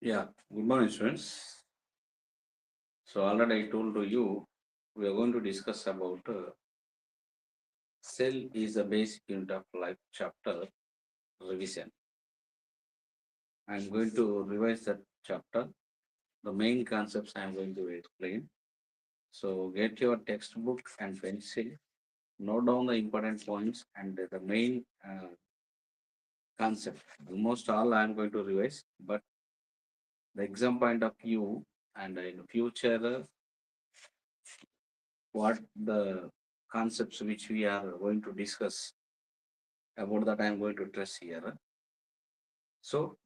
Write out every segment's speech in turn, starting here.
Yeah, good morning, students. So already I told to you we are going to discuss about cell is a basic unit of life chapter revision. I am going to revise that chapter. The main concepts I am going to explain. So get your textbook and pencil. Note down the important points and the main concept. Almost all I am going to revise, but the exam point of view and in future what the concepts which we are going to discuss about that I am going to stress here. So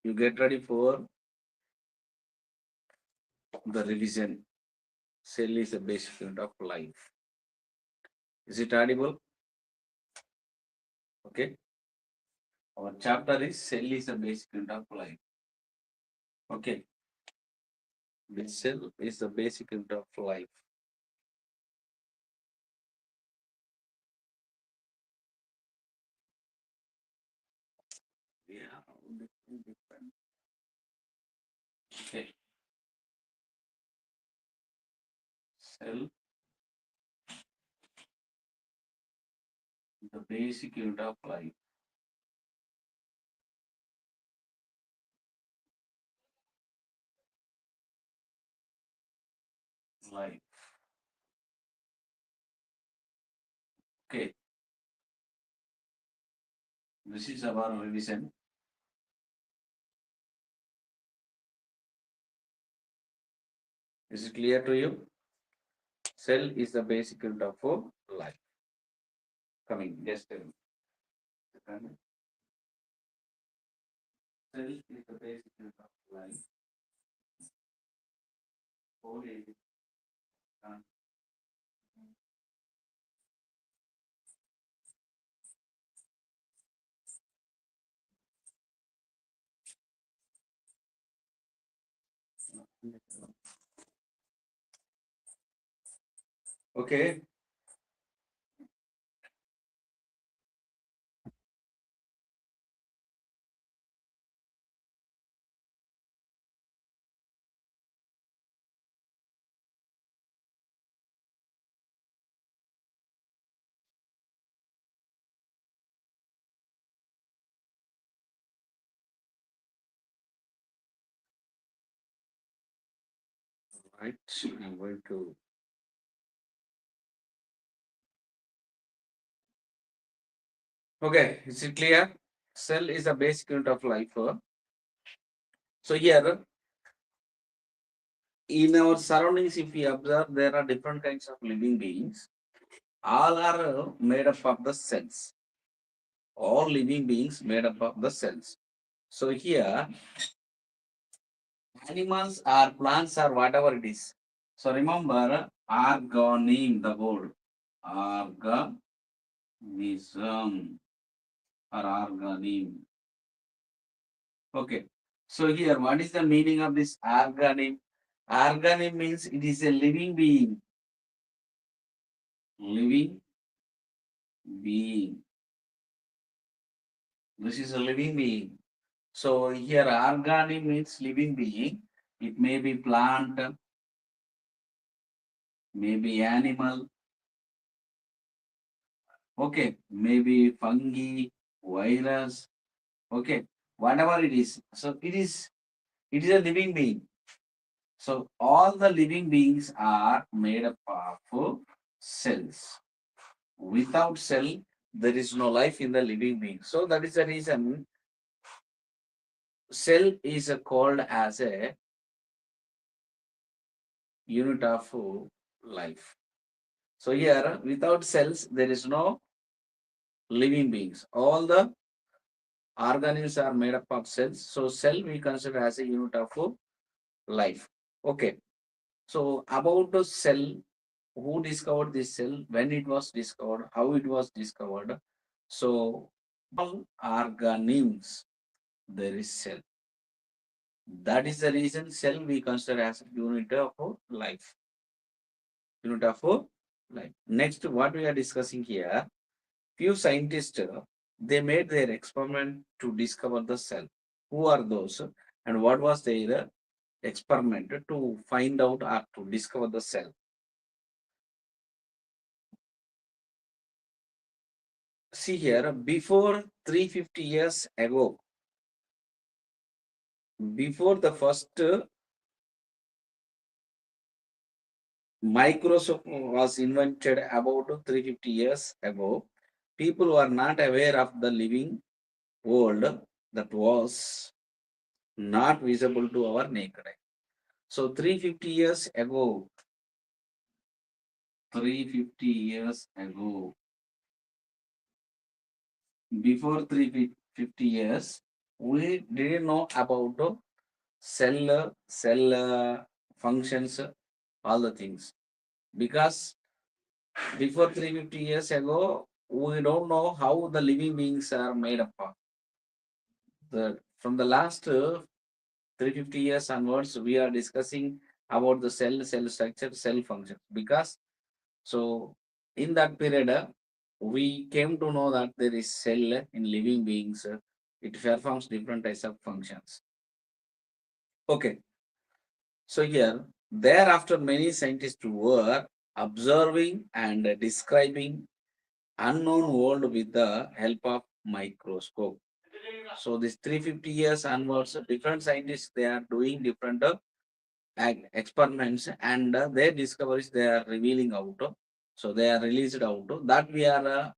you get ready for the revision. Cell is a basic unit of life. Is it audible? Okay. Our chapter is cell is a basic unit of life. Okay. This cell is the basic unit of life. Yeah. Different. Okay. Cell, the basic unit of life. Life. Okay. This is our revision. Is it clear to you? Cell is the basic unit of life. Coming, just a second. Cell is the basic unit of life. Whole is okay. Right. I'm going to. Okay. Is it clear? Cell is a basic unit of life. So here in our surroundings, if we observe, there are different kinds of living beings. All are made up of the cells. All living beings made up of the cells. So here, animals or plants or whatever it is. So remember, organism, the word organism or organism. Okay. So here, what is the meaning of this organism? Organism means it is a living being. Living being. This is a living being. So here, organism means living being. It may be plant, maybe animal, okay, maybe fungi, virus, okay, whatever it is. So it is a living being. So all the living beings are made up of cells. Without cell, there is no life in the living being. So that is the reason cell is called as a unit of life. So here, without cells, there is no living beings. All the organisms are made up of cells. So cell we consider as a unit of life. Okay. So about the cell, who discovered this cell, when it was discovered, how it was discovered. So all organisms there is cell. That is the reason cell we consider as a unit of life. Unit of life. Next, what we are discussing here, few scientists they made their experiment to discover the cell. Who are those? And what was their experiment to find out or to discover the cell? See here, before 350 years ago, before the first microscope was invented about 350 years ago, people were not aware of the living world that was not visible to our naked eye. So 350 years ago, 350 years ago, before 350 years, we didn't know about cell functions, all the things. Because before 350 years ago, we don't know how the living beings are made up of. From the last 350 years onwards, we are discussing about the cell structure, cell function. Because so in that period, we came to know that there is cell in living beings. It performs different types of functions. Okay. So here, thereafter, many scientists were observing and describing unknown world with the help of microscope. So this 350 years onwards, different scientists they are doing different experiments and their discoveries they are revealing out. So they are released out. That we are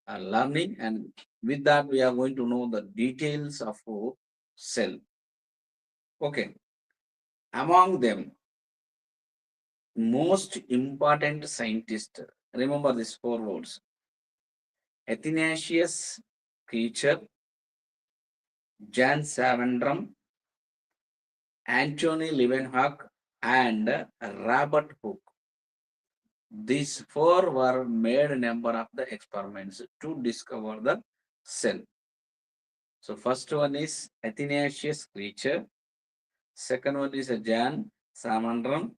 learning, and with that we are going to know the details of cell. Okay. Among them, most important scientist. Remember these four words: Athanasius Kircher, Jan Savandram, Anthony Leeuwenhoek, and Robert Hooke. These four were made a number of the experiments to discover the cell. So first one is Athanasius Kircher, second one is Jan Savandram,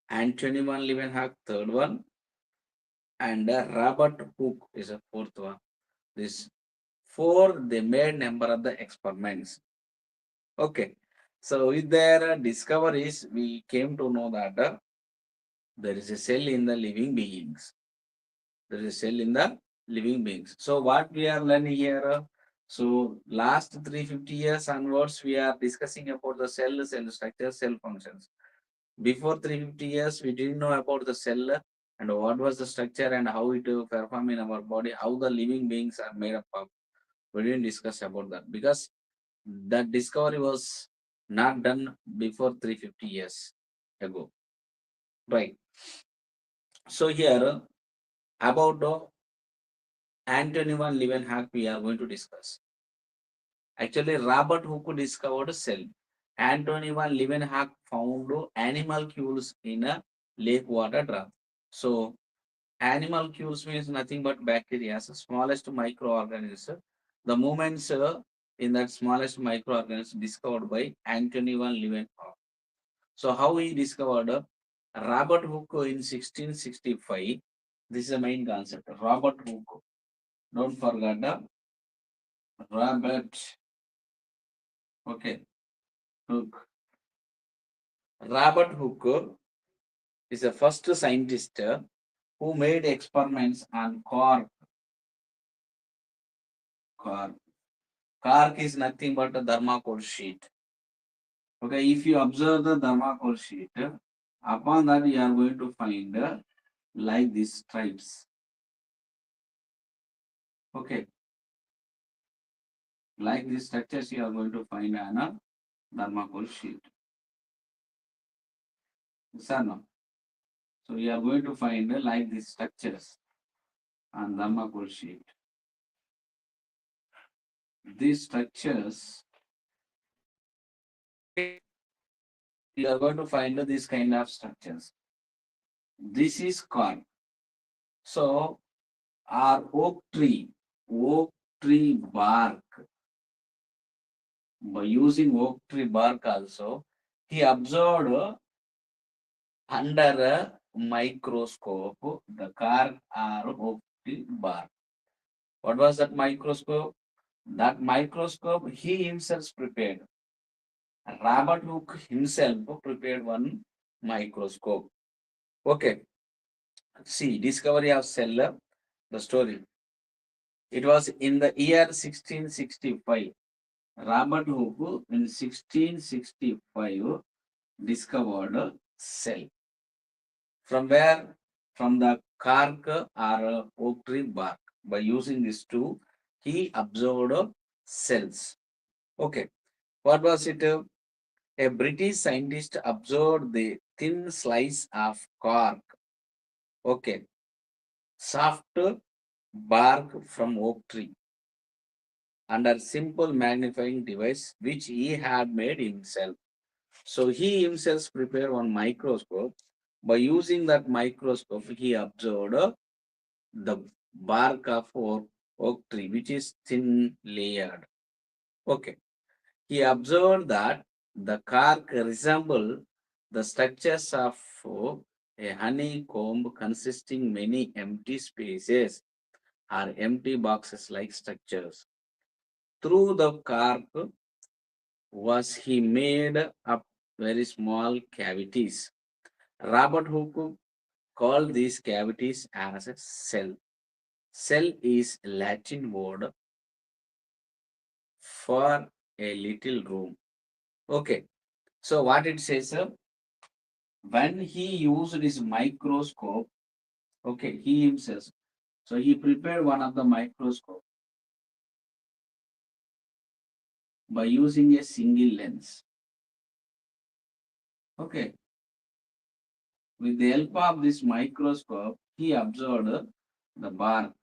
Anthony van Leeuwenhoek, third one, and Robert Hooke is a fourth one. This four they made number of the experiments. Okay, so with their discoveries, we came to know that there is a cell in the living beings. There is a cell in the living beings. So what we are learning here? So last 350 years onwards, we are discussing about the cell structure, cell functions. Before 350 years, we didn't know about the cell and what was the structure and how it will perform in our body, how the living beings are made up of. We didn't discuss about that because that discovery was not done before 350 years ago. Right. So here about Anthony van Leeuwenhoek we are going to discuss. Actually, Robert Hooke discovered cell. Anthony van Leeuwenhoek found animalcules in a lake water drum. So animalcules means nothing but bacteria, so smallest microorganisms. The movements in that smallest microorganisms discovered by Anthony van Leeuwenhoek. So how he discovered Robert Hooke in 1665. This is the main concept. Robert Hooke. Don't forget Robert. Okay, Hooke. Robert Hooke is the first scientist who made experiments on cork. Cork. Cork is nothing but a thermocol sheet. Okay, if you observe the thermocol sheet, upon that you are going to find like these stripes. Okay, like these structures you are going to find on a thermocol sheet. Yes or no? So you are going to find like these structures on thermocol sheet. These structures, you are going to find these kind of structures. This is cork. So our oak tree bark, by using oak tree bark also, he observed under a microscope the cork or oak tree bark. What was that microscope? That microscope he himself prepared. Robert Hooke himself prepared one microscope. Okay, see, discovery of cell, the story. It was in the year 1665. Robert Hooke in 1665 discovered cell. From where? From the cork or oak tree bark. By using this tool, he observed cells. Okay, what was it? A British scientist observed the thin slice of cork. Okay, soft bark from oak tree under simple magnifying device which he had made himself. So he himself prepared one microscope. By using that microscope, he observed the bark of oak tree, which is thin layered. Okay. He observed that the cork resembled the structures of a honeycomb consisting many empty spaces or empty boxes like structures. Through the cork was he made up very small cavities. Robert Hooke called these cavities as a cell. Cell is Latin word for a little room. Okay. So what it says, when he used his microscope, okay, he himself. So he prepared one of the microscope by using a single lens. Okay. With the help of this microscope, he observed the bark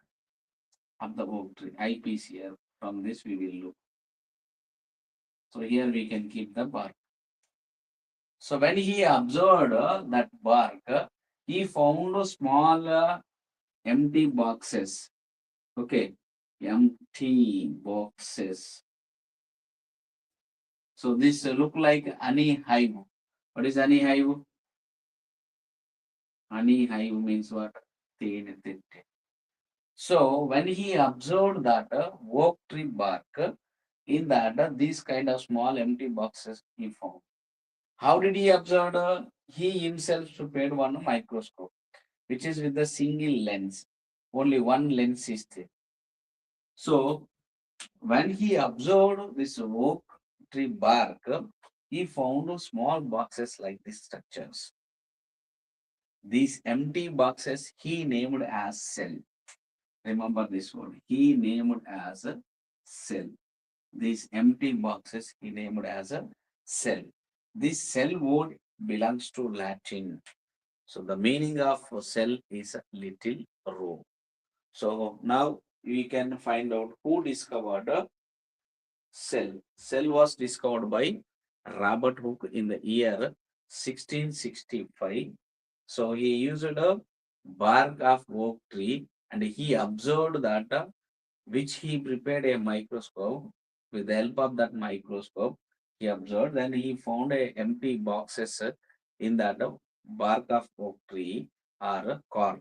of the oak tree. Eyepiece here. From this we will look. So here we can keep the bark. So when he observed that bark, he found small empty boxes. Okay, empty boxes. So this look like honey hive. What is honey hive? Honey hive means what? Teen titte. So when he observed that oak tree bark, in that these kind of small empty boxes he found. How did he observe? He himself prepared one microscope, which is with a single lens. Only one lens is there. So when he observed this oak tree bark, he found small boxes like these structures. These empty boxes he named as cell. Remember this word. He named as a cell. These empty boxes he named as a cell. This cell word belongs to Latin. So the meaning of cell is a little room. So now we can find out who discovered a cell. Cell was discovered by Robert Hooke in the year 1665. So he used a bark of oak tree and he observed that which he prepared a microscope. With the help of that microscope, he observed, then he found a empty boxes in that bark of oak tree or cork.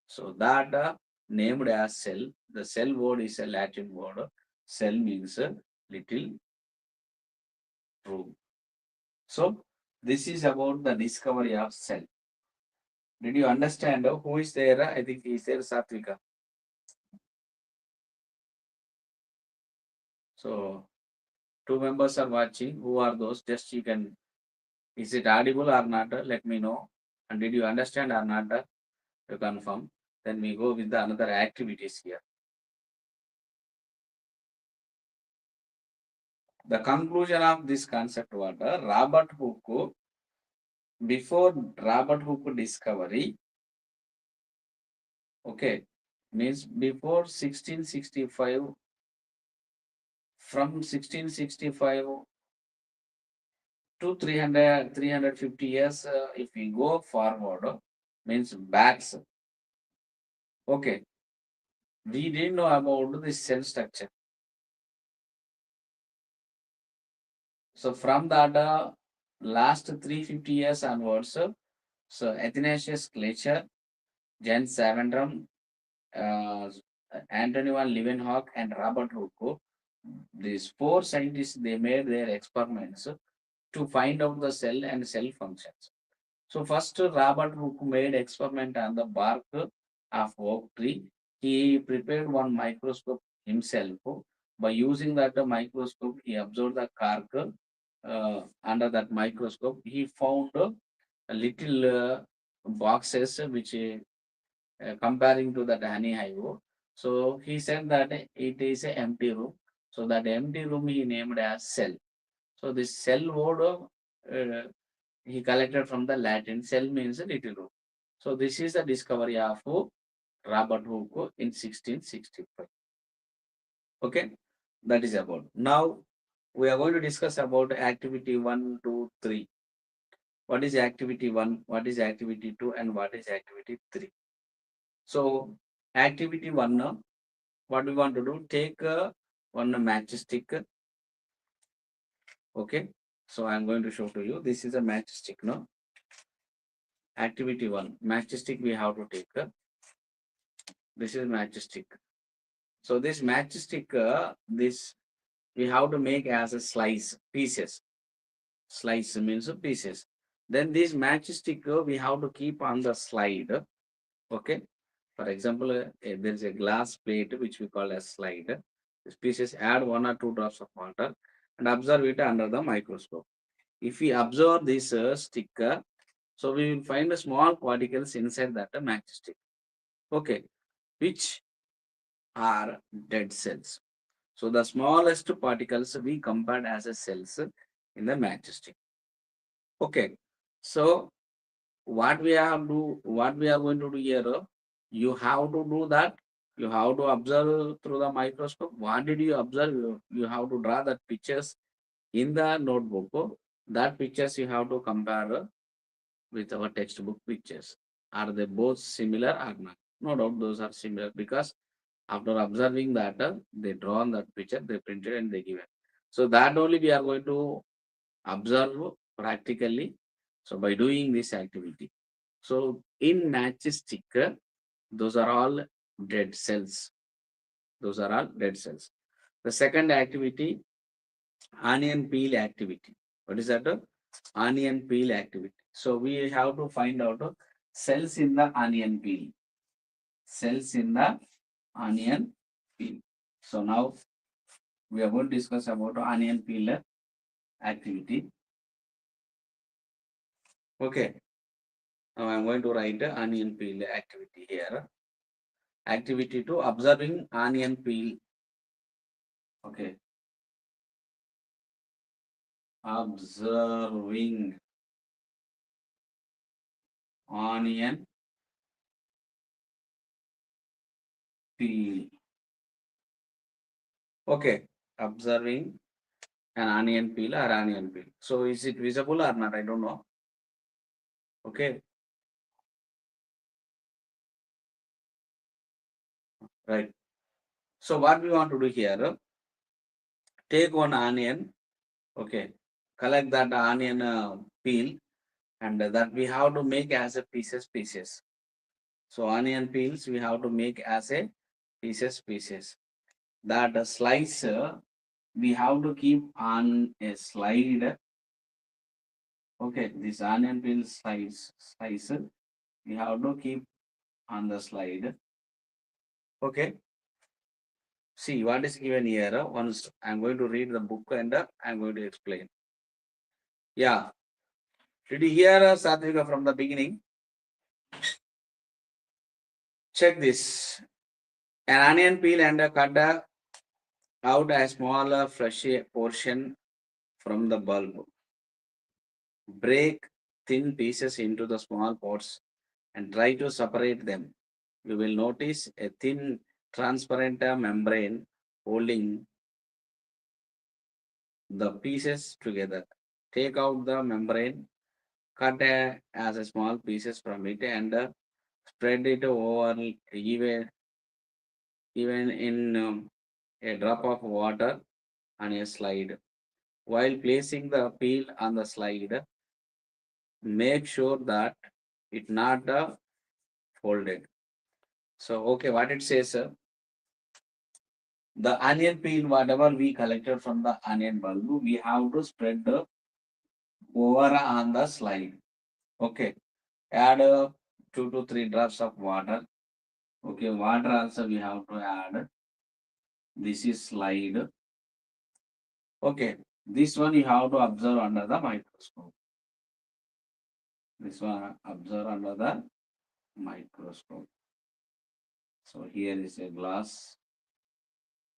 So that named as cell. The cell word is a Latin word. Cell means a little room. So this is about the discovery of cell. Did you understand who is there? I think he is there, Satvika. So two members are watching. Who are those? Just you can. Is it audible or not? Let me know. And did you understand or not? You confirm. Then we go with the another activities here. The conclusion of this concept was Robert Hooke. Before Robert Hooke discovery, okay, means before 1665, from 1665 to 350 years, if we go forward, means backs. Okay, we didn't know about the cell structure. So from that last 350 years onwards, so Athanasius Clecher, Jens Savendrum, Anthony van Leeuwenhoek, and Robert Hooke, these four scientists, they made their experiments to find out the cell and cell functions. So first, Robert Hooke made experiment on the bark of oak tree. He prepared one microscope himself. By using that microscope, he observed the cork. Under that microscope, he found a little boxes which comparing to that honey hive. So he said that it is an empty room. So that empty room he named as cell. So this cell word he collected from the Latin. Cell means a little room. So this is the discovery of Robert Hooke in 1665. Okay, that is about. Now we are going to discuss about activity 1, 2, 3. What is activity 1? What is activity 2? And what is activity 3? So activity 1, what we want to do? Take one matchstick. Okay. So I am going to show to you. This is a matchstick. No. Activity 1. Matchstick we have to take. This is matchstick. So this matchstick, this we have to make as a slice pieces. Slice means pieces. Then this matchstick we have to keep on the slide. Okay. For example, there is a glass plate which we call as slide. This pieces add 1 or 2 drops of water and observe it under the microscope. If we observe this sticker, so we will find small particles inside that matchstick. Okay, which are dead cells. So the smallest particles we compared as a cells in the matchstick. Okay, so what we are going to do here, you have to do that. You have to observe through the microscope. What did you observe? You have to draw that pictures in the notebook. That pictures you have to compare with our textbook pictures. Are they both similar or not? No doubt those are similar because after observing that, they draw on that picture, they printed and they given. So that only we are going to observe practically. So by doing this activity. So in matchstick, those are all dead cells. Those are all dead cells. The second activity, onion peel activity. What is that? Onion peel activity. So we have to find out cells in the onion peel. Cells in the onion peel. So now we are going to discuss about onion peel activity. Okay. Now I'm going to write onion peel activity here. Activity 2, observing onion peel. Okay. Observing onion peel. Okay. Observing an onion peel or onion peel. So is it visible or not? I don't know. Okay. Right. So what we want to do here, take one onion. Okay. Collect that onion peel and that we have to make as a pieces. So onion peels we have to make as a pieces. That slice we have to keep on a slide. Okay, this onion peel slice we have to keep on the slide. Okay, see what is given here. Once I'm going to read the book and I'm going to explain. Yeah, did you hear Satvika from the beginning? Check this. An onion peel and cut out a small fleshy portion from the bulb. Break thin pieces into the small parts and try to separate them. You will notice a thin transparent membrane holding the pieces together. Take out the membrane, cut as a small pieces from it and spread it over even in a drop of water on a slide. While placing the peel on the slide, make sure that it not folded. So, okay, what it says, The onion peel, whatever we collected from the onion bulb, we have to spread over on the slide. Okay. Add 2 to 3 drops of water. Okay. Water also we have to add. This is slide. Okay. This one you have to observe under the microscope. This one observe under the microscope. So here is a glass.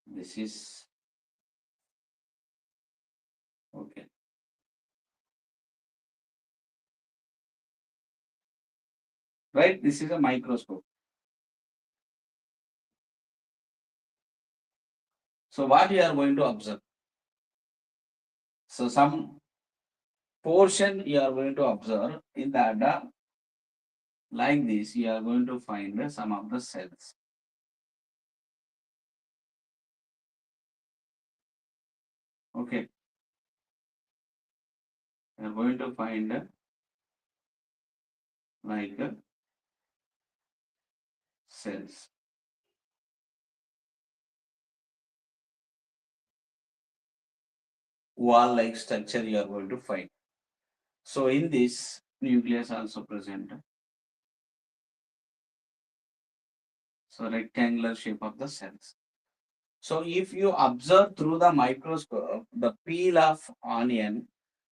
This is okay. Right? This is a microscope. So what you are going to observe? So some portion you are going to observe in that like this you are going to find some of the cells. Okay. You are going to find like cells. Wall like structure you are going to find. So in this nucleus also present. So rectangular shape of the cells. So if you observe through the microscope the peel of onion,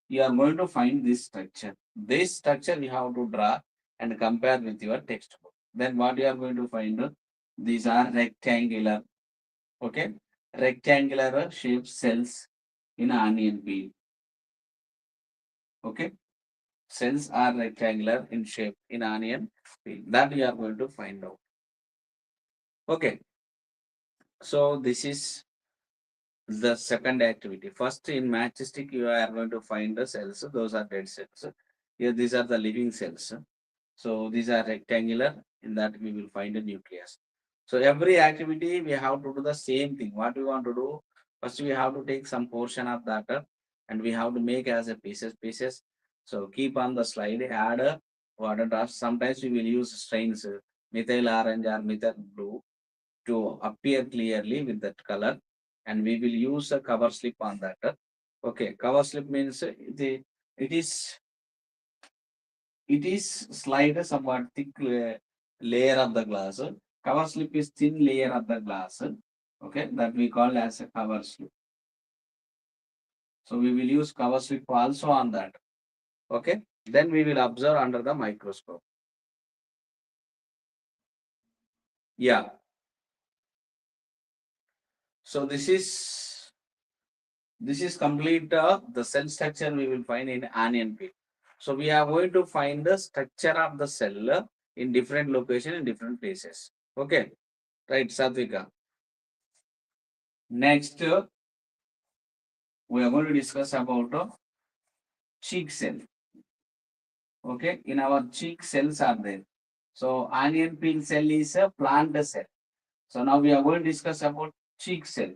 you are going to find this structure. This structure you have to draw and compare with your textbook. Then what you are going to find? These are rectangular, okay, rectangular shaped cells in onion peel. Okay, cells are rectangular in shape in onion peel. That you are going to find out. Okay, so this is the second activity. First, in matchstick, you are going to find the cells. Those are dead cells. Here, these are the living cells. So these are rectangular. In that, we will find a nucleus. So every activity, we have to do the same thing. What we want to do? First, we have to take some portion of that and we have to make as a pieces. So keep on the slide, add water drops. Sometimes we will use strains, methyl orange or methyl blue to appear clearly with that color, and we will use a cover slip on that. Okay, cover slip means it is it is slide somewhat thick layer of the glass. Cover slip is thin layer of the glass. Okay, that we call as a cover slip. So we will use cover slip also on that. Okay, then we will observe under the microscope. Yeah. So this is complete the cell structure we will find in onion peel. So we are going to find the structure of the cell in different location in different places. Okay, right, Satvika. Next, we are going to discuss about cheek cell. Okay, in our cheek cells are there. So onion peel cell is a plant cell. So now we are going to discuss about cheek cell.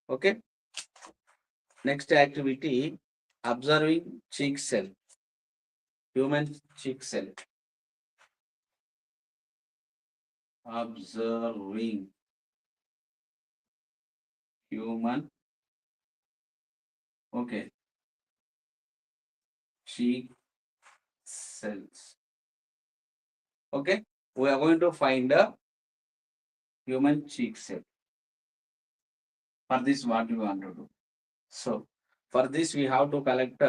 Okay. Next activity, observing cheek cell, human cheek cell. Observing human, okay, cheek cells. Okay, we are going to find a human cheek cell. For this, what we want to do? So, for this, we have to collect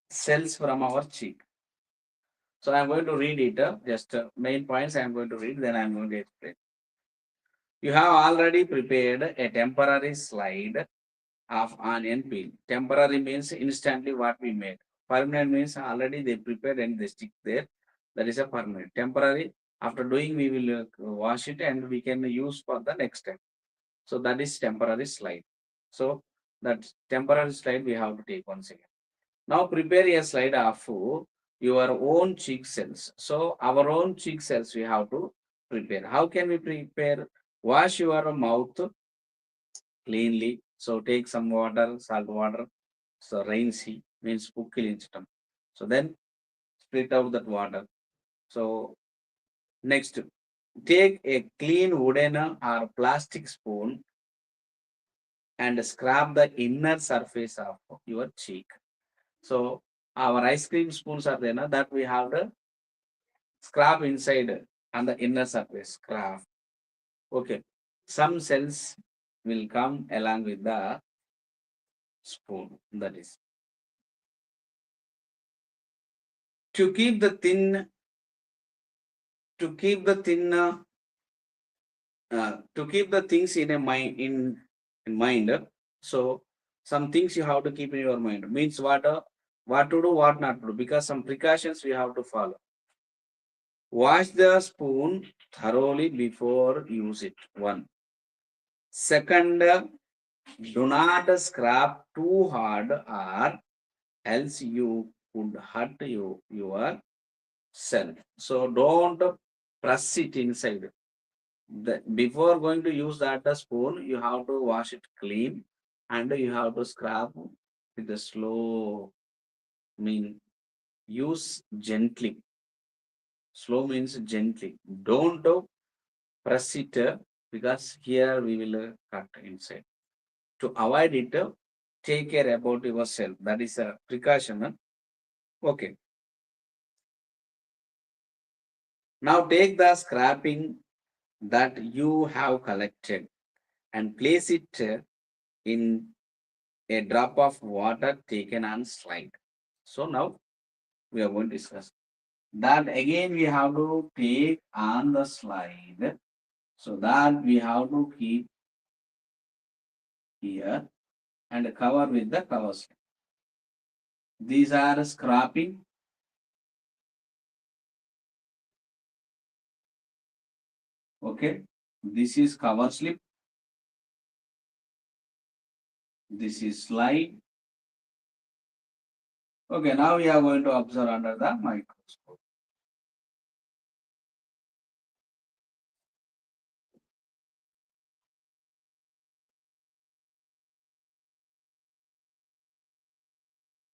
cells from our cheek. So, I am going to read it. Just main points I am going to read, then I am going to explain. You have already prepared a temporary slide of onion peel. Temporary means instantly what we made. Permanent means already they prepared and they stick there. That is a permanent. Temporary, after doing, we will wash it and we can use for the next time. So that is temporary slide. So that temporary slide we have to take once again. Now prepare a slide of your own cheek cells. So our own cheek cells we have to prepare. How can we prepare? Wash your mouth cleanly. So take some water, salt water. So rinsey means pukkilinchtam. So then split out that water. So next take a clean wooden or plastic spoon and scrub the inner surface of your cheek. So our ice cream spoons are there, na, that we have to scrub inside on the inner surface. Scrub. Okay. Some cells will come along with the spoon. That is to keep the thin to keep the thin to keep the things in a mind in mind. So some things you have to keep in your mind. Means what to do, what not to do, because some precautions we have to follow. Wash the spoon thoroughly before use it. One. Second, do not scrap too hard or else you could hurt yourself. So don't press it inside. Before going to use that the spoon, you have to wash it clean and you have to scrap with a slow mean use gently. Slow means gently. Don't press it because here we will cut inside. To avoid it, take care about yourself. That is a precaution. Okay. Now take the scrapping that you have collected and place it in a drop of water taken on slide. So now we are going to discuss that again we have to take on the slide. So that we have to keep here and cover with the cover slide. These are scrapping. Okay. This is cover slip. This is slide. Okay. Now we are going to observe under the microscope.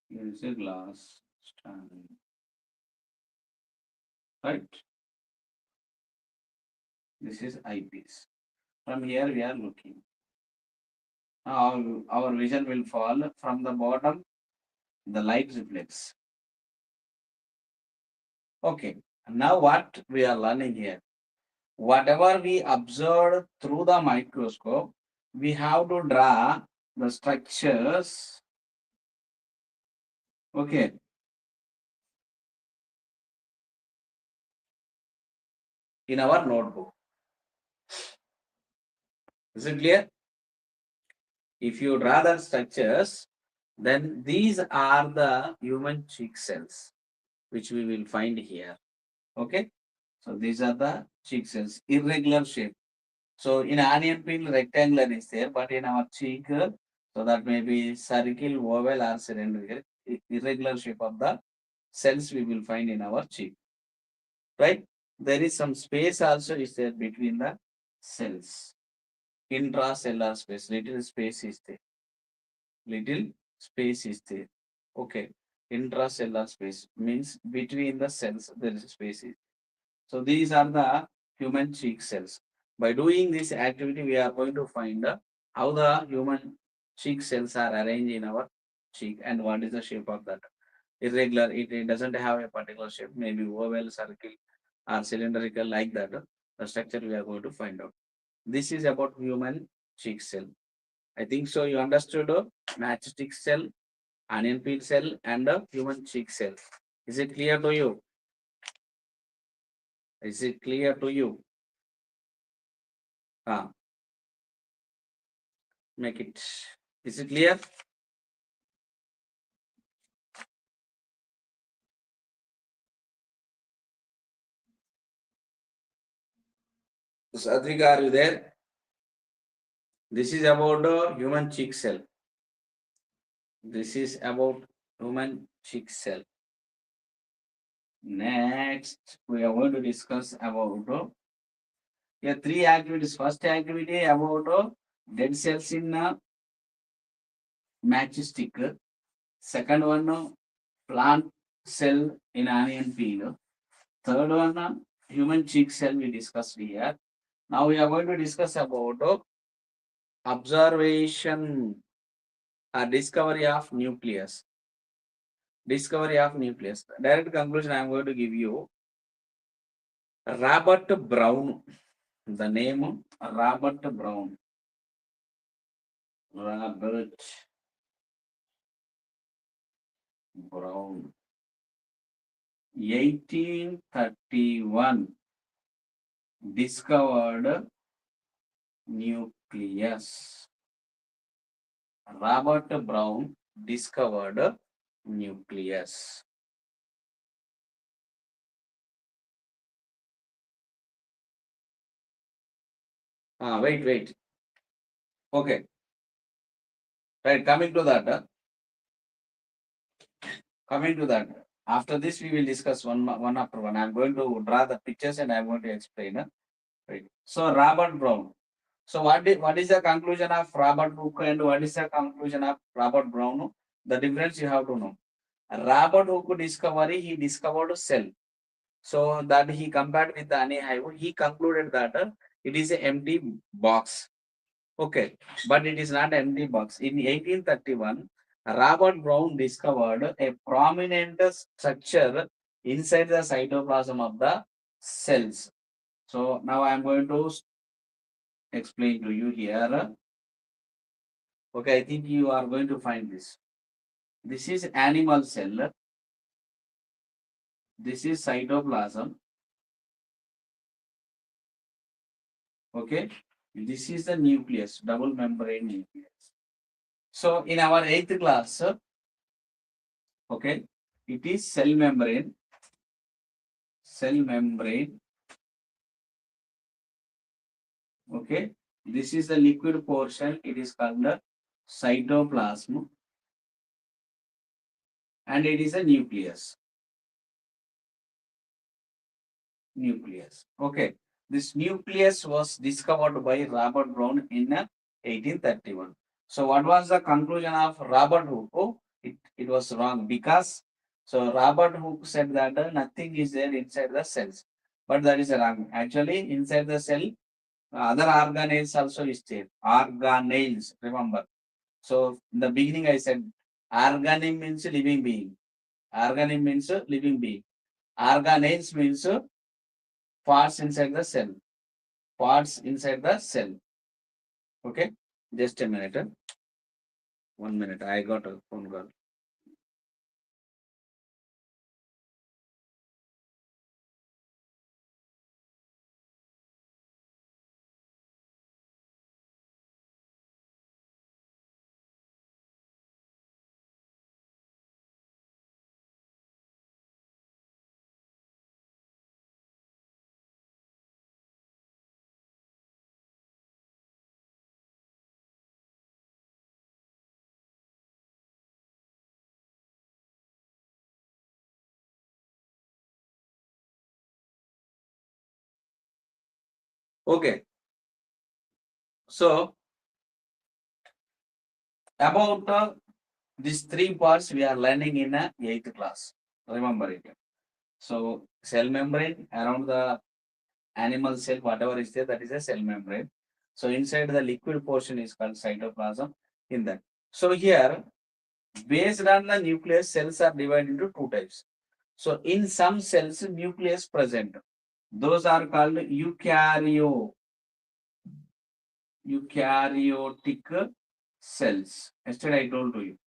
Here is a glass stand. Right. This is eyepiece. From here we are looking. Now our vision will fall from the bottom. The light reflects. Okay. Now what we are learning here? Whatever we observe through the microscope, we have to draw the structures. Okay. In our notebook. Is it clear? If you draw the structures, then these are the human cheek cells, which we will find here. Okay. So these are the cheek cells, irregular shape. So in onion peel, rectangular is there, but in our cheek, so that may be circle, oval, or cylindrical, irregular shape of the cells we will find in our cheek. Right? There is some space also is there between the cells. Intracellular space, little space is there. Little space is there. Okay. Intracellular space means between the cells there is space. So these are the human cheek cells. By doing this activity, we are going to find how the human cheek cells are arranged in our cheek and what is the shape of that. Irregular, it doesn't have a particular shape, maybe oval, circle, or cylindrical like that. The structure we are going to find out. This is about human cheek cell. I think so. You understood matchstick cell, onion peel cell, and human cheek cell. Is it clear to you? Is it clear to you? Ah, make it. Is it clear? Sadhvika, are you there? This is about the human cheek cell. This is about human cheek cell. Next, we are going to discuss about three activities. First activity about dead cells in matchstick. Second one, plant cell in onion peel. Third one, human cheek cell we discussed here. Now we are going to discuss about observation or discovery of nucleus. Discovery of nucleus. Direct conclusion I am going to give you. Robert Brown. The name Robert Brown. Robert Brown. 1831 discovered nucleus. Robert Brown discovered nucleus. Wait. Okay. Right. Coming to that. After this, we will discuss one after one. I'm going to draw the pictures and I'm going to explain. Right. So Robert Brown. So what is the conclusion of Robert Hooke and what is the conclusion of Robert Brown? The difference you have to know. Robert Hooke discovery, he discovered a cell. So that he compared with the Annie Hive, he concluded that it is an empty box. Okay, but it is not empty box. In 1831, Robert Brown discovered a prominent structure inside the cytoplasm of the cells. So now I am going to explain to you here. Okay, I think you are going to find this. This is animal cell. This is cytoplasm. Okay, this is the nucleus, double membrane nucleus. So in our 8th class, okay, it is cell membrane. Okay, this is the liquid portion. It is called the cytoplasm, and it is a nucleus. Okay, this nucleus was discovered by Robert Brown in 1831. So what was the conclusion of Robert Hooke? Oh, it was wrong because so Robert Hooke said that nothing is there inside the cells, but that is wrong. Actually, inside the cell, other organelles also is there. Organelles, remember. So in the beginning I said organelle means living being. Organelle means living being. Organelles means parts inside the cell. Parts inside the cell. Okay, just a minute. 1 minute. I got a phone call. Okay. So about these three parts we are learning in 8th class. Remember it. So cell membrane around the animal cell, whatever is there, that is a cell membrane. So inside the liquid portion is called cytoplasm in that. So here, based on the nucleus, cells are divided into two types. So in some cells, nucleus present. Those are called eukaryotic cells. Yesterday I told to you.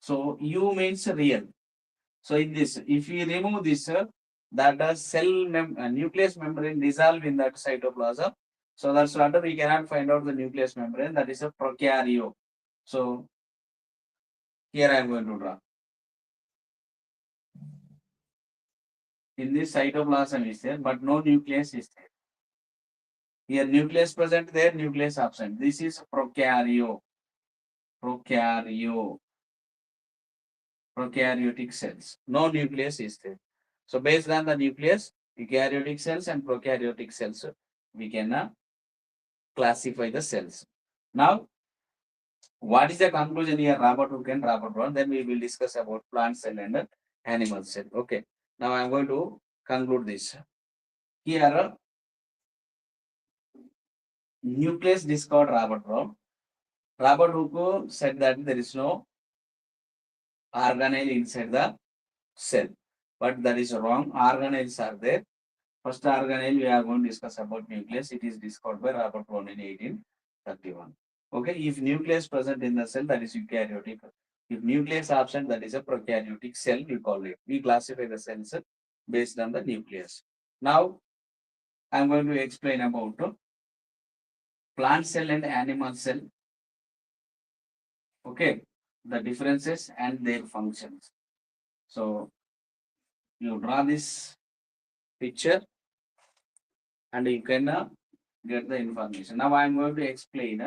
So U means real. So in this, if we remove this, that nucleus membrane dissolve in that cytoplasm. So that's what we cannot find out the nucleus membrane. That is a prokaryote. So here I am going to draw. In this cytoplasm is there, but no nucleus is there. Here nucleus present, there nucleus absent. This is prokaryote. Prokaryotic cells. No nucleus is there. So based on the nucleus, eukaryotic cells and prokaryotic cells, we can classify the cells. Now, what is the conclusion here? Robert Hooke and Robert Brown. Then we will discuss about plant cell and animal cell. Okay. Now I am going to conclude this. Here, nucleus discovered Robert Brown. Robert Hooke said that there is no organelle inside the cell, but that is wrong. Organelles are there. First organelle we are going to discuss about nucleus. It is discovered by Robert Brown in 1831. Okay, if nucleus present in the cell, that is eukaryotic. If nucleus absent, that is a prokaryotic cell, we call it. We classify the cells based on the nucleus. Now, I am going to explain about plant cell and animal cell. Okay, the differences and their functions. So, you draw this picture and you can get the information. Now, I am going to explain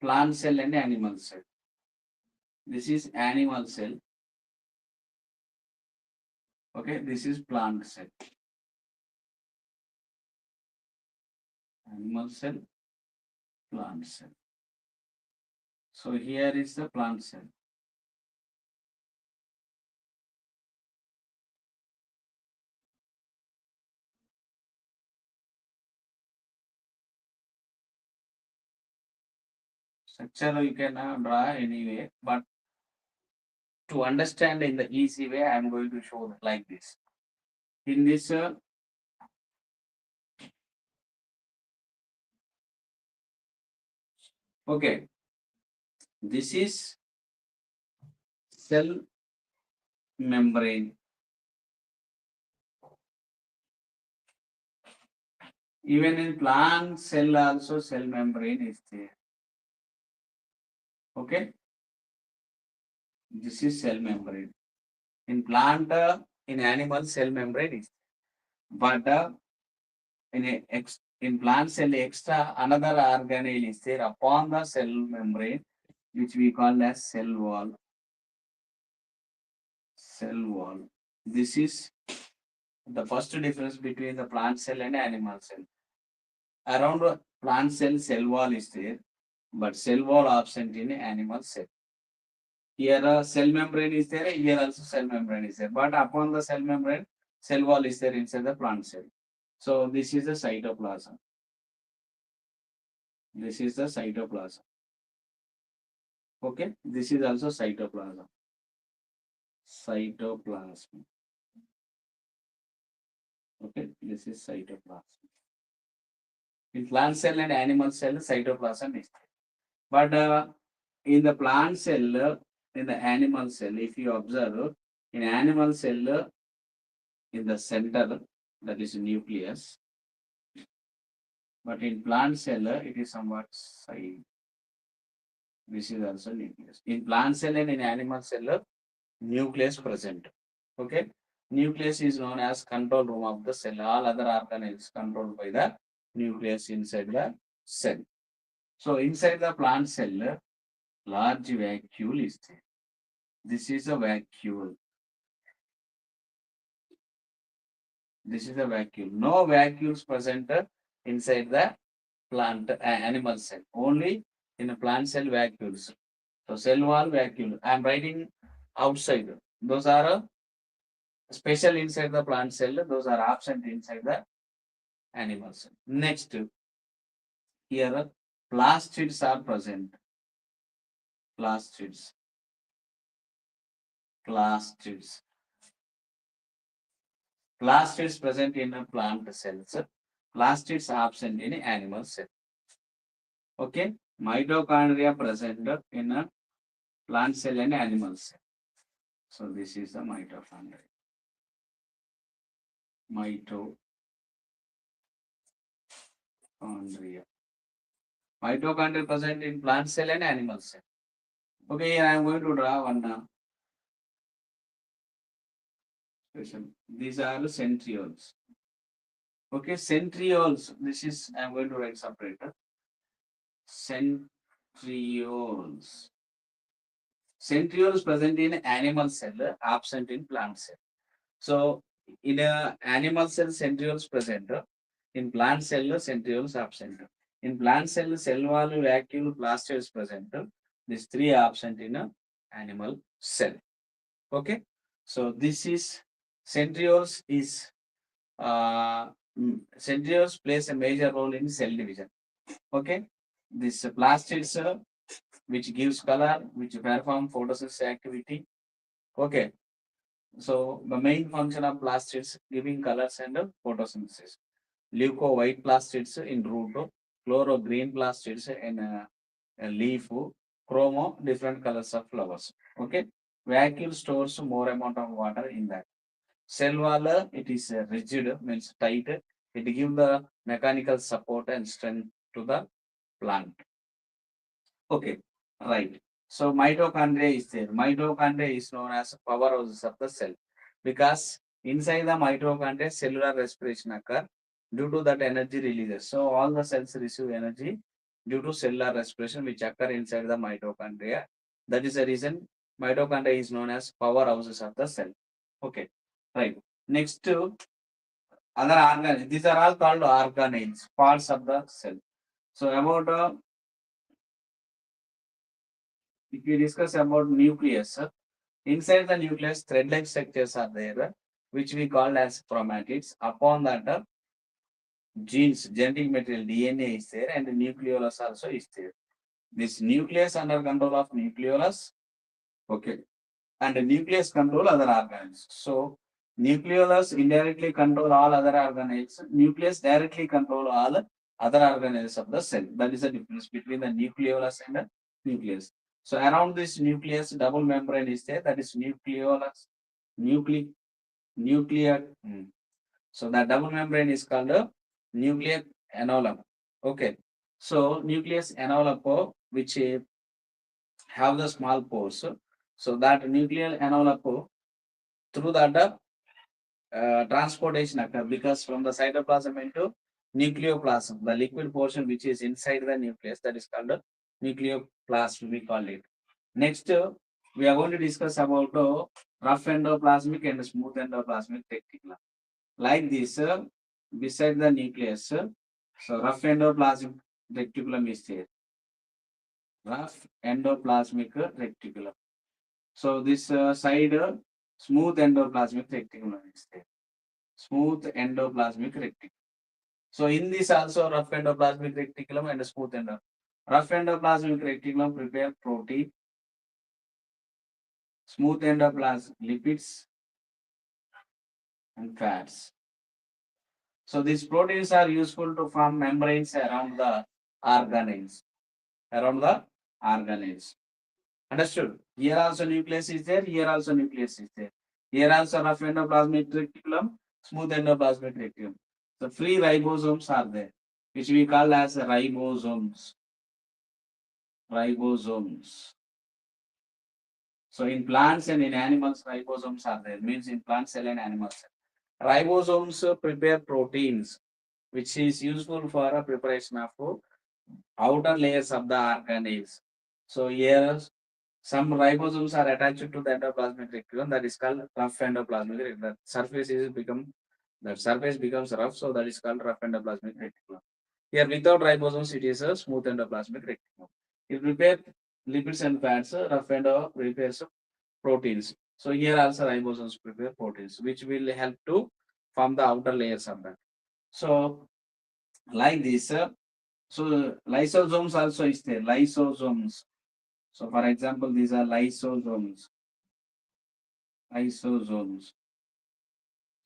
plant cell and animal cell. This is animal cell. Okay, this is plant cell. Animal cell, plant cell. So here is the plant cell. Structure you can draw anyway, but to understand in the easy way, I am going to show like this. In this okay, this is cell membrane. Even in plant cell also cell membrane is there. Okay, this is cell membrane. In plant, in animal cell membrane is, but in plant cell extra another organelle is there upon the cell membrane, which we call as cell wall. Cell wall. This is the first difference between the plant cell and animal cell. Around plant cell wall is there, but cell wall absent in animal cell. Here cell membrane is there, here also cell membrane is there, but upon the cell membrane, cell wall is there inside the plant cell. So this is the cytoplasm. This is the cytoplasm. Okay, this is also cytoplasm. Cytoplasm. Okay, this is cytoplasm. In plant cell and animal cell, cytoplasm is there. But in the plant cell, in the animal cell, if you observe, in animal cell, in the center, that is nucleus. But in plant cell, it is somewhat side. This is also nucleus. In plant cell and in animal cell, nucleus present. Okay. Nucleus is known as control room of the cell. All other organelles controlled by the nucleus inside the cell. So inside the plant cell, large vacuole is there. This is a vacuole. This is a vacuole. No vacuoles present inside the plant animal cell. Only in a plant cell vacuoles. So cell wall vacuole. I am writing outside. Those are special inside the plant cell. Those are absent inside the animal cell. Next, here plastids are present. Plastids. Plastids. Plastids present in a plant cells. Plastids absent in animal cell. Okay. Mitochondria present in a plant cell and animal cell. So this is the mitochondria. Mitochondria. Mitochondria present in plant cell and animal cell. Okay, I am going to draw one special. These are the centrioles. Okay, centrioles. This is, I am going to write separator. Centrioles. Centrioles present in animal cell, absent in plant cell. So in a animal cell, centrioles present. In plant cell, centrioles absent. In plant cell, cell wall, vacuole, plastids present. These three are absent in a animal cell. Okay. So this is centrioles is centrioles plays a major role in cell division. Okay, this plastids which gives color, which perform photosynthesis activity. Okay, so the main function of plastids giving colors and photosynthesis. Leuco white plastids in root, chloro green plastids in a leaf, chromo different colors of flowers. Okay, vacuole stores more amount of water in that. Cell wall, it is rigid, means tight. It gives the mechanical support and strength to the plant. Okay, right. So mitochondria is there. Mitochondria is known as powerhouses of the cell because inside the mitochondria cellular respiration occur due to that energy releases. So all the cells receive energy due to cellular respiration which occur inside the mitochondria. That is the reason mitochondria is known as powerhouses of the cell. Okay, right. Next to other organelles. These are all called organelles, parts of the cell. So about if we discuss about nucleus, inside the nucleus, thread-like structures are there, which we call as chromatids. Upon that, genes, genetic material, DNA is there, and the nucleolus also is there. This nucleus under control of nucleolus, okay, and the nucleus control other organelles. So, nucleolus indirectly control all other organelles. Nucleus directly control all other organelles of the cell. That is the difference between the nucleolus and the nucleus. So around this nucleus, double membrane is there. That is nucleolus, nuclear. So that double membrane is called a nuclear envelope. Okay. So nucleus envelope, which have the small pores. So that nuclear envelope through that transportation occur because from the cytoplasm into nucleoplasm, the liquid portion which is inside the nucleus, that is called nucleoplasm, we call it. Next, we are going to discuss about rough endoplasmic and smooth endoplasmic reticulum. Like this, beside the nucleus, so rough endoplasmic reticulum is there. Rough endoplasmic reticulum. So this side, smooth endoplasmic reticulum is there. Smooth endoplasmic reticulum. So in this also rough endoplasmic reticulum and smooth endoplasmic. Rough endoplasmic reticulum prepare protein, smooth endoplasm lipids and fats. So these proteins are useful to form membranes around the organelles. Around the organelles. Understood? Here also nucleus is there, here also nucleus is there. Here also rough endoplasmic reticulum, smooth endoplasmic reticulum. The free ribosomes are there, which we call as ribosomes. Ribosomes. So in plants and in animals, ribosomes are there. Means in plant cell and animal cell. Ribosomes prepare proteins, which is useful for a preparation of outer layers of the organelles. So here some ribosomes are attached to the endoplasmic reticulum, that is called rough endoplasmic reticulum. That surface becomes rough, so that is called rough endoplasmic reticulum. Here without ribosomes, it is a smooth endoplasmic reticulum. It prepares lipids and fats, rough endo prepares proteins. So here also ribosomes prepare proteins, which will help to form the outer layers of that. So like this, so lysosomes also is there. Lysosomes. So for example, these are lysosomes. Lysosomes.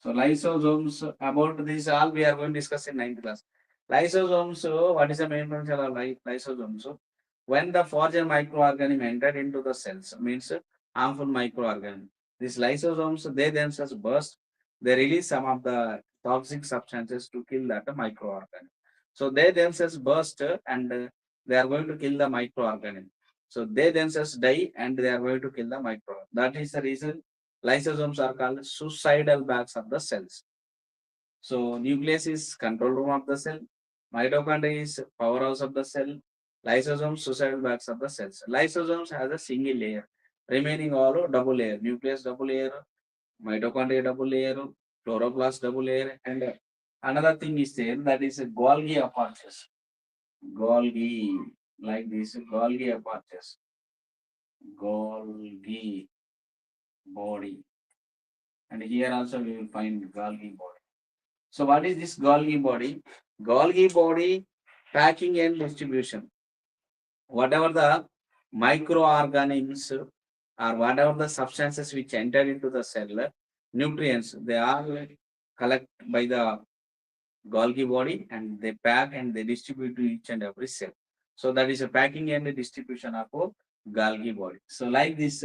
So lysosomes, about this all we are going to discuss in 9th class. Lysosomes, what is the main function of lysosomes? So when the foreign microorganism entered into the cells, means harmful microorganism. These lysosomes, they themselves burst. They release some of the toxic substances to kill that microorganism. So they themselves burst and they are going to kill the microorganism. So they themselves die and they are going to kill the microorganism. That is the reason lysosomes are called suicidal bags of the cells. So nucleus is control room of the cell. Mitochondria is powerhouse of the cell. Lysosomes suicidal bags of the cells. Lysosomes has a single layer. Remaining all double layer. Nucleus double layer. Mitochondria double layer. Chloroplast double layer. And another thing is there, that is a Golgi apertures. Golgi, like this, Golgi apertures. Golgi body. And here also we will find Golgi body. So what is this Golgi body? Golgi body packing and distribution. Whatever the microorganisms or whatever the substances which enter into the cell, nutrients, they are collected by the Golgi body and they pack and they distribute to each and every cell. So that is a packing and the distribution of a Golgi body. So like this,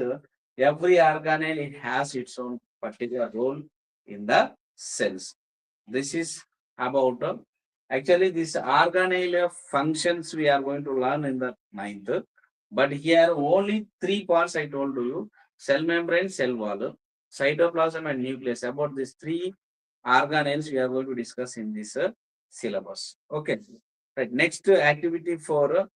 every organelle it has its own particular role in the cells. This is about actually this organelle functions we are going to learn in the ninth. But here only three parts I told you: cell membrane, cell wall, cytoplasm, and nucleus. About these three organelles we are going to discuss in this syllabus. Okay. Right. Next activity for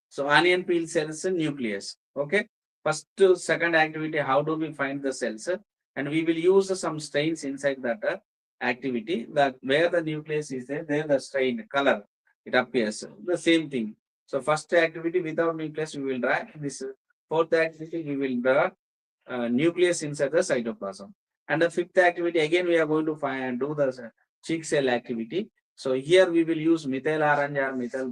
so onion peel cells nucleus. Okay. First to second activity, how do we find the cells? And we will use some stains inside that activity. That where the nucleus is there, there the stain color it appears. The same thing. So first activity without nucleus we will draw this. Fourth activity we will draw nucleus inside the cytoplasm. And the fifth activity again we are going to find do the cheek cell activity. So here we will use methyl orange or methyl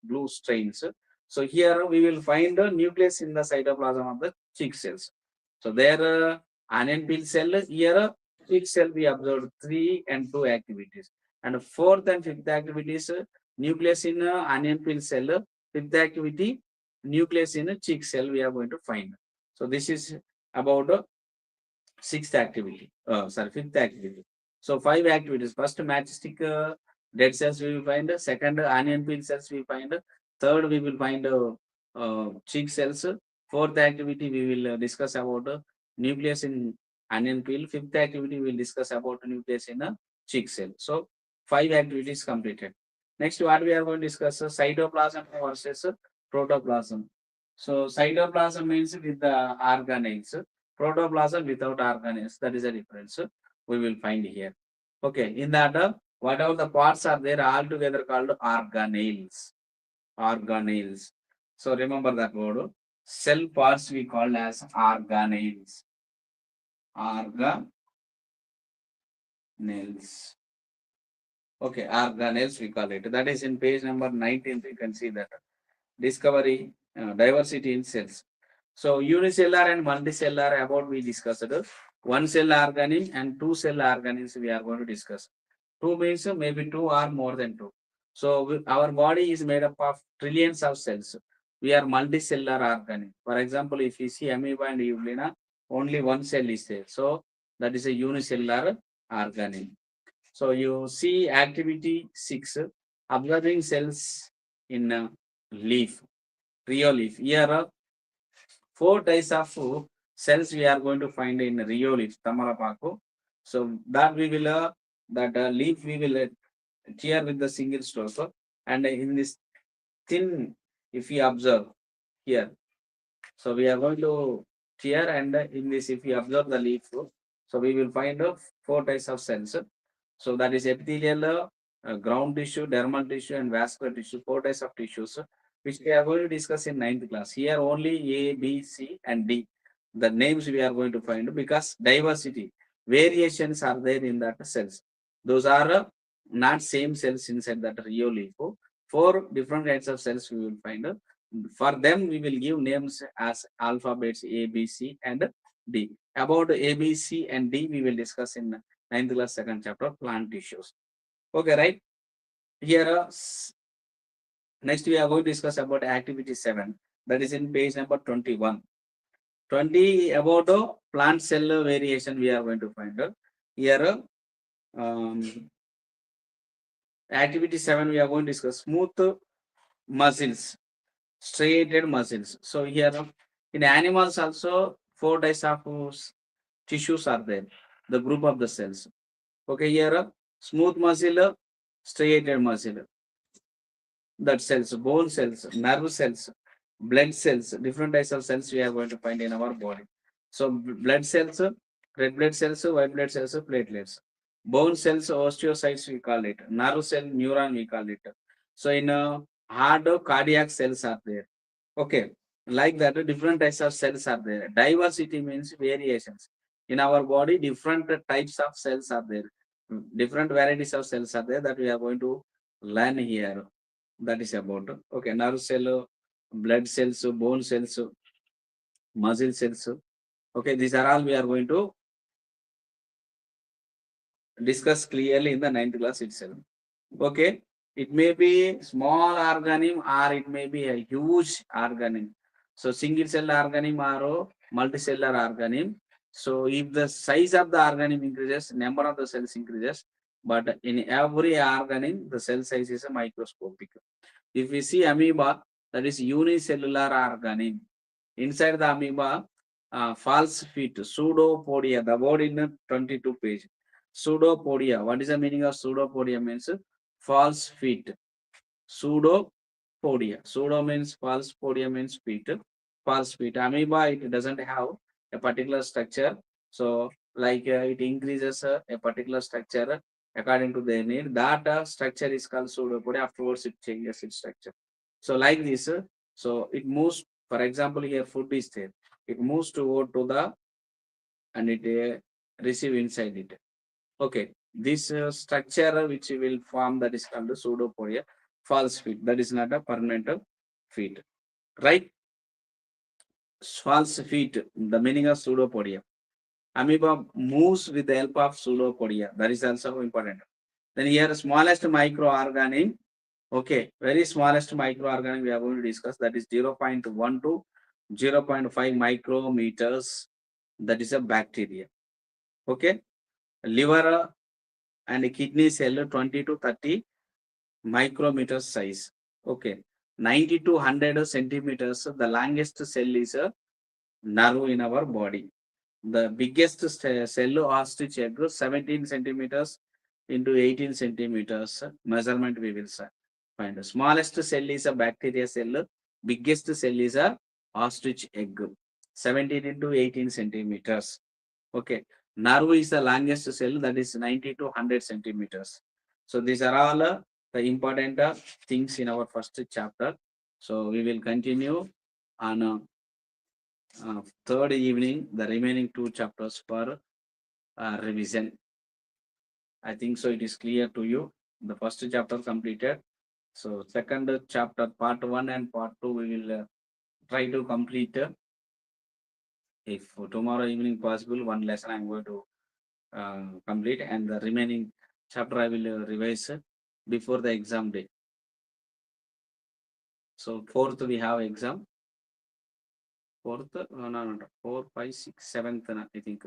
blue strains. So here we will find the nucleus in the cytoplasm of the cheek cells. So there onion peel cell, here cheek cell we observed 3 and 2 activities. And fourth and fifth activities nucleus in onion peel cell, fifth activity nucleus in a cheek cell we are going to find. So this is about sixth activity. Fifth activity. So 5 activities. First matchstick dead cells we will find. Second onion peel cells we find. Third we will find cheek cells. Fourth activity we will discuss about nucleus in onion peel. Fifth activity we will discuss about nucleus in a cheek cell. So 5 activities completed. Next what we are going to discuss cytoplasm versus protoplasm. So cytoplasm means with the organelles. Protoplasm without organelles. That is the difference we will find here. Okay, in that whatever the parts are there all together called organelles. Organelles. So remember that word. Cell parts we call as organelles. Organelles. Okay, organelles we call it. That is in page number 19. You can see that. Discovery, diversity in cells. So unicellular and multicellular about we discussed. One cell organelle and two cell organelles we are going to discuss. Two means maybe two or more than two. So our body is made up of trillions of cells. We are multicellular organelle. For example, if you see amoeba and eulina, only one cell is there. So that is a unicellular organelle. So you see activity 6, observing cells in leaf, rheolith. Here are 4 types of cells we are going to find in rheolith, Tamarapaku. So that we will that leaf we will tear with the single stroke. And in this thin, if we observe here, so we are going to tear and in this if we observe the leaf, so we will find 4 types of cells. So that is epithelial, ground tissue, dermal tissue, and vascular tissue, 4 types of tissues, which we are going to discuss in 9th class. Here only A, B, C, and D. The names we are going to find because diversity, variations are there in that cells. Those are not same cells inside that rheolith. 4 different kinds of cells we will find. For them, we will give names as alphabets A, B, C, and D. About A, B, C, and D, we will discuss in 9th class, second chapter, plant tissues. Okay, right? Here, next we are going to discuss about activity 7. That is in page number 21. 20 about the plant cell variation we are going to find out. Here, activity 7 we are going to discuss smooth muscles, striated muscles. So here in animals also 4 types of tissues are there, the group of the cells. Okay, here smooth muscle, striated muscle, that cells, bone cells, nerve cells, blood cells, different types of cells we are going to find in our body. So blood cells, red blood cells, white blood cells, platelets. Bone cells, osteocytes we call it. Nerve cell, neuron we call it. So in heart, cardiac cells are there. Okay, like that, different types of cells are there. Diversity means variations. In our body, different types of cells are there. different varieties of cells are there that we are going to learn here. That is about, okay, nerve cell, blood cells, bone cells, muscle cells. Okay, these are all we are going to discuss clearly in the ninth class itself. Okay, it may be small organism or it may be a huge organism. So single cell organism or multicellular organism. So if the size of the organism increases, number of the cells increases, but in every organism the cell size is a microscopic. If we see amoeba, that is unicellular organism. Inside the amoeba, false feet, pseudopodia, the word in 22 page. Pseudopodia. What is the meaning of pseudopodia? Means false feet. Pseudopodia. Pseudo means false, podia means feet. False feet. Amoeba, it doesn't have a particular structure. So, like it increases a particular structure according to their need. That structure is called pseudopodia. Afterwards, it changes its structure. So, like this, so it moves. For example, here food is there. It moves toward to the and it receive inside it. Okay, this structure which will form, that is called the pseudopodia, false feet. That is not a permanent feet, right? False feet. The meaning of pseudopodia. Amoeba moves with the help of pseudopodia. That is also important. Then here, smallest microorganism. Okay, very smallest microorganism we are going to discuss. That is 0.1 to 0.5 micrometers. That is a bacteria. Okay, liver and kidney cell 20 to 30 micrometers size. Okay, 90 to 100 centimeters. The longest cell is a nerve in our body. The biggest cell ostrich egg 17 centimeters into 18 centimeters measurement we will find. The smallest cell is a bacteria cell. Biggest cell is a ostrich egg 17 into 18 centimeters. Okay, nerve is the longest cell, that is 90 to 100 centimeters. So these are all the important things in our first chapter. So we will continue on third evening, the remaining two chapters for revision. I think so it is clear to you. The first chapter completed. So second chapter, part 1 and part 2, we will try to complete. If tomorrow evening possible, one lesson I am going to complete, and the remaining chapter I will revise before the exam day. So fourth we have exam. Fourth, no, 4, 5, 6, 7th, I think.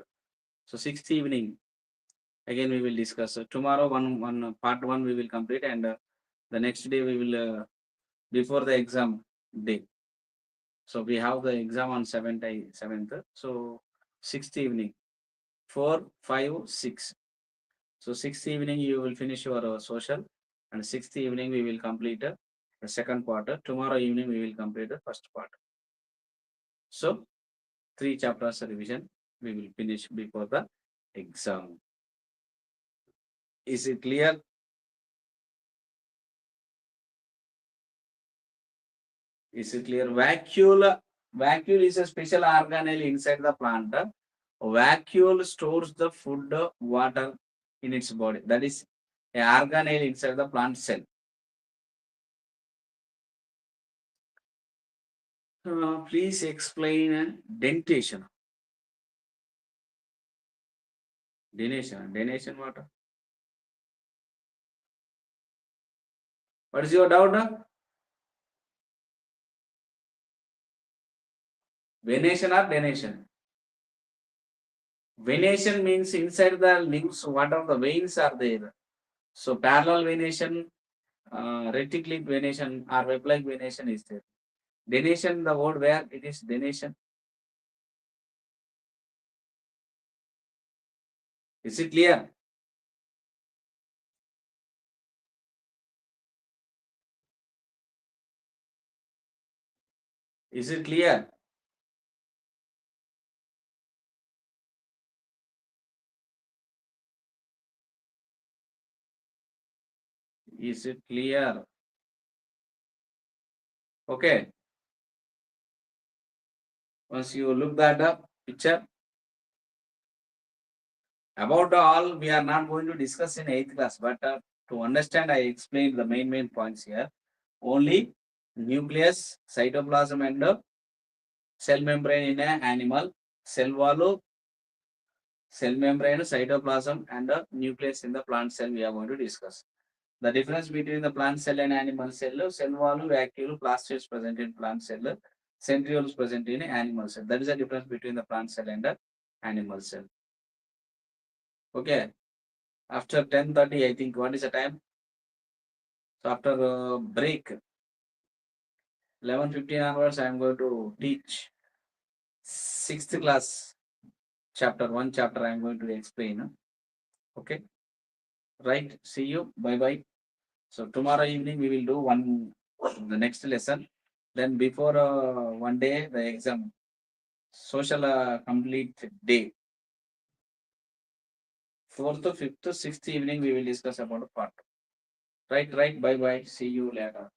So sixth evening, again we will discuss. Tomorrow one part 1 we will complete, and the next day we will before the exam day. So we have the exam on 7th. So sixth evening, 4, 5, 6. So sixth evening you will finish your social, and sixth evening we will complete the second part. Tomorrow evening we will complete the first part. So 3 chapters revision we will finish before the exam. Is it clear? Is it clear? Vacuole is a special organelle inside the plant. Vacuole stores the food, water in its body. That is a organelle inside the plant cell. Please explain dentation. Denation what? What is your doubt? Venation or denation? Venation means inside the limbs, what are the veins are there? So parallel venation, reticulate venation or web-like venation is there. Denation, the word where it is denation. Is it clear? Is it clear? Is it clear? Okay. Once you look that up, picture, About all, we are not going to discuss in 8th class, but to understand, I explained the main points here. Only nucleus, cytoplasm, and cell membrane in an animal, cell wall, cell membrane, cytoplasm, and the nucleus in the plant cell we are going to discuss. The difference between the plant cell and animal cell wall, vacuole, plastids present in plant cell, centrioles present in animal cell. That is the difference between the plant cell and the animal cell. Okay. After 10:30, I think, what is the time? So after break, 11:15 onwards, I am going to teach 6th class, chapter 1 chapter I am going to explain. Okay. Right. See you. Bye bye. So tomorrow evening we will do the next lesson. Then before one day the exam, social complete day. 4th, 5th, 6th evening we will discuss about part. Right. Bye bye. See you later.